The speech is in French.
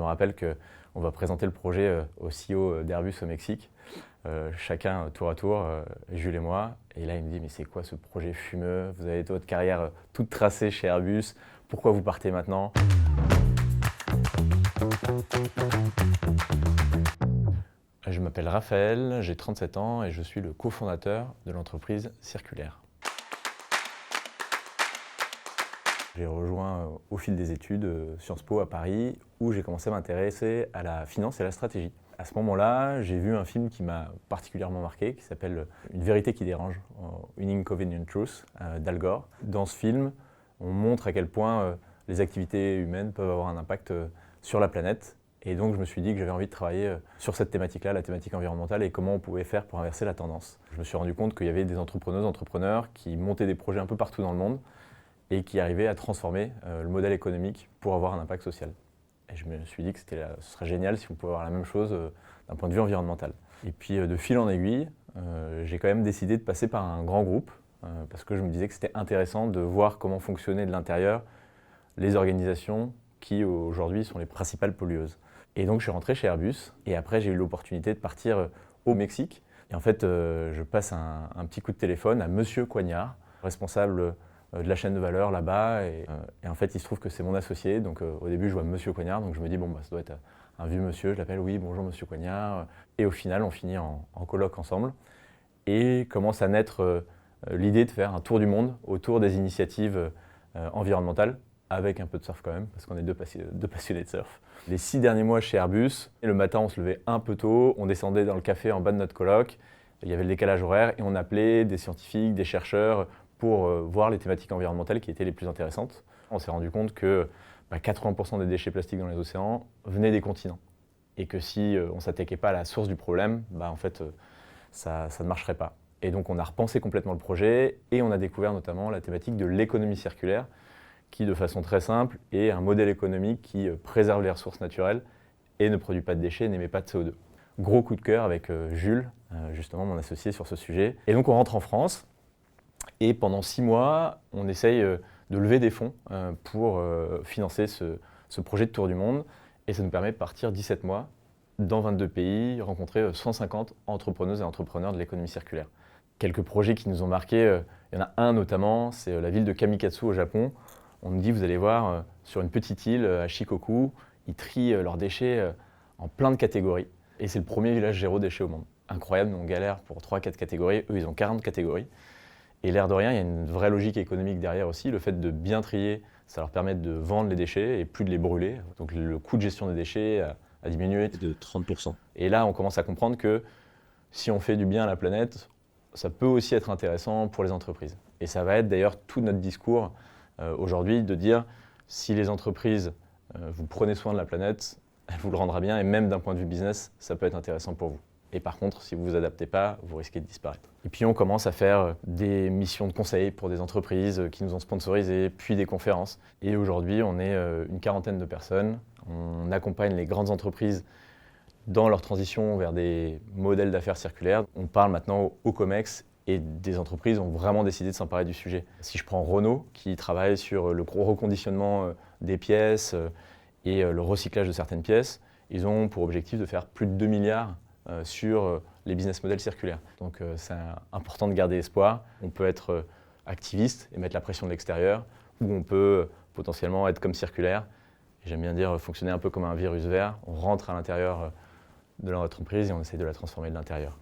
rappelle qu'on va présenter le projet au CEO d'Airbus au Mexique, chacun tour à tour, Jules et moi. Et là, il me dit « Mais c'est quoi ce projet fumeux? Vous avez votre carrière toute tracée chez Airbus. Pourquoi vous partez maintenant ?» Je m'appelle Raphaël, j'ai 37 ans et je suis le cofondateur de l'entreprise Circulaire. J'ai rejoint au fil des études Sciences Po à Paris, où j'ai commencé à m'intéresser à la finance et à la stratégie. À ce moment-là, j'ai vu un film qui m'a particulièrement marqué, qui s'appelle Une vérité qui dérange, Une Inconvenient Truth, d'Al Gore. Dans ce film, on montre à quel point les activités humaines peuvent avoir un impact sur la planète. Et donc je me suis dit que j'avais envie de travailler sur cette thématique-là, la thématique environnementale, et comment on pouvait faire pour inverser la tendance. Je me suis rendu compte qu'il y avait des entrepreneurs qui montaient des projets un peu partout dans le monde et qui arrivaient à transformer le modèle économique pour avoir un impact social. Et je me suis dit que ce serait génial si on pouvait avoir la même chose d'un point de vue environnemental. Et puis de fil en aiguille, j'ai quand même décidé de passer par un grand groupe parce que je me disais que c'était intéressant de voir comment fonctionnaient de l'intérieur les organisations qui aujourd'hui sont les principales pollueuses. Et donc je suis rentré chez Airbus et après j'ai eu l'opportunité de partir au Mexique. Et en fait, je passe un petit coup de téléphone à Monsieur Coignard, responsable de la chaîne de valeur là-bas. Et en fait, il se trouve que c'est mon associé. Donc au début, je vois Monsieur Coignard, donc je me dis, bon, ça doit être un vieux monsieur. Je l'appelle, oui, bonjour Monsieur Coignard. Et au final, on finit en colloque ensemble. Et commence à naître l'idée de faire un tour du monde autour des initiatives environnementales, avec un peu de surf quand même, parce qu'on est deux passionnés de surf. Les 6 derniers mois chez Airbus, le matin on se levait un peu tôt, on descendait dans le café en bas de notre colloque, il y avait le décalage horaire et on appelait des scientifiques, des chercheurs pour voir les thématiques environnementales qui étaient les plus intéressantes. On s'est rendu compte que 80% des déchets plastiques dans les océans venaient des continents et que si on ne s'attaquait pas à la source du problème, en fait ça ne marcherait pas. Et donc on a repensé complètement le projet et on a découvert notamment la thématique de l'économie circulaire, qui, de façon très simple, est un modèle économique qui préserve les ressources naturelles et ne produit pas de déchets, n'émet pas de CO2. Gros coup de cœur avec Jules, justement mon associé sur ce sujet. Et donc on rentre en France et pendant 6 mois, on essaye de lever des fonds pour financer ce projet de tour du monde. Et ça nous permet de partir 17 mois dans 22 pays, rencontrer 150 entrepreneuses et entrepreneurs de l'économie circulaire. Quelques projets qui nous ont marqués, il y en a un notamment, c'est la ville de Kamikatsu au Japon. On nous dit, vous allez voir, sur une petite île à Shikoku, ils trient leurs déchets en plein de catégories. Et c'est le premier village zéro déchet au monde. Incroyable, nous on galère pour 3-4 catégories, eux ils ont 40 catégories. Et l'air de rien, il y a une vraie logique économique derrière aussi. Le fait de bien trier, ça leur permet de vendre les déchets et plus de les brûler. Donc le coût de gestion des déchets a diminué. De 30%. Et là, on commence à comprendre que si on fait du bien à la planète, ça peut aussi être intéressant pour les entreprises. Et ça va être d'ailleurs tout notre discours aujourd'hui de dire si les entreprises vous prenez soin de la planète, elle vous le rendra bien et même d'un point de vue business, ça peut être intéressant pour vous. Et par contre, si vous ne vous adaptez pas, vous risquez de disparaître. Et puis on commence à faire des missions de conseil pour des entreprises qui nous ont sponsorisés, puis des conférences. Et aujourd'hui, on est une quarantaine de personnes. On accompagne les grandes entreprises dans leur transition vers des modèles d'affaires circulaires. On parle maintenant au COMEX et des entreprises ont vraiment décidé de s'emparer du sujet. Si je prends Renault, qui travaille sur le reconditionnement des pièces et le recyclage de certaines pièces, ils ont pour objectif de faire plus de 2 milliards sur les business models circulaires. Donc c'est important de garder espoir. On peut être activiste et mettre la pression de l'extérieur, ou on peut potentiellement être comme circulaire. J'aime bien dire fonctionner un peu comme un virus vert. On rentre à l'intérieur de l'entreprise et on essaie de la transformer de l'intérieur.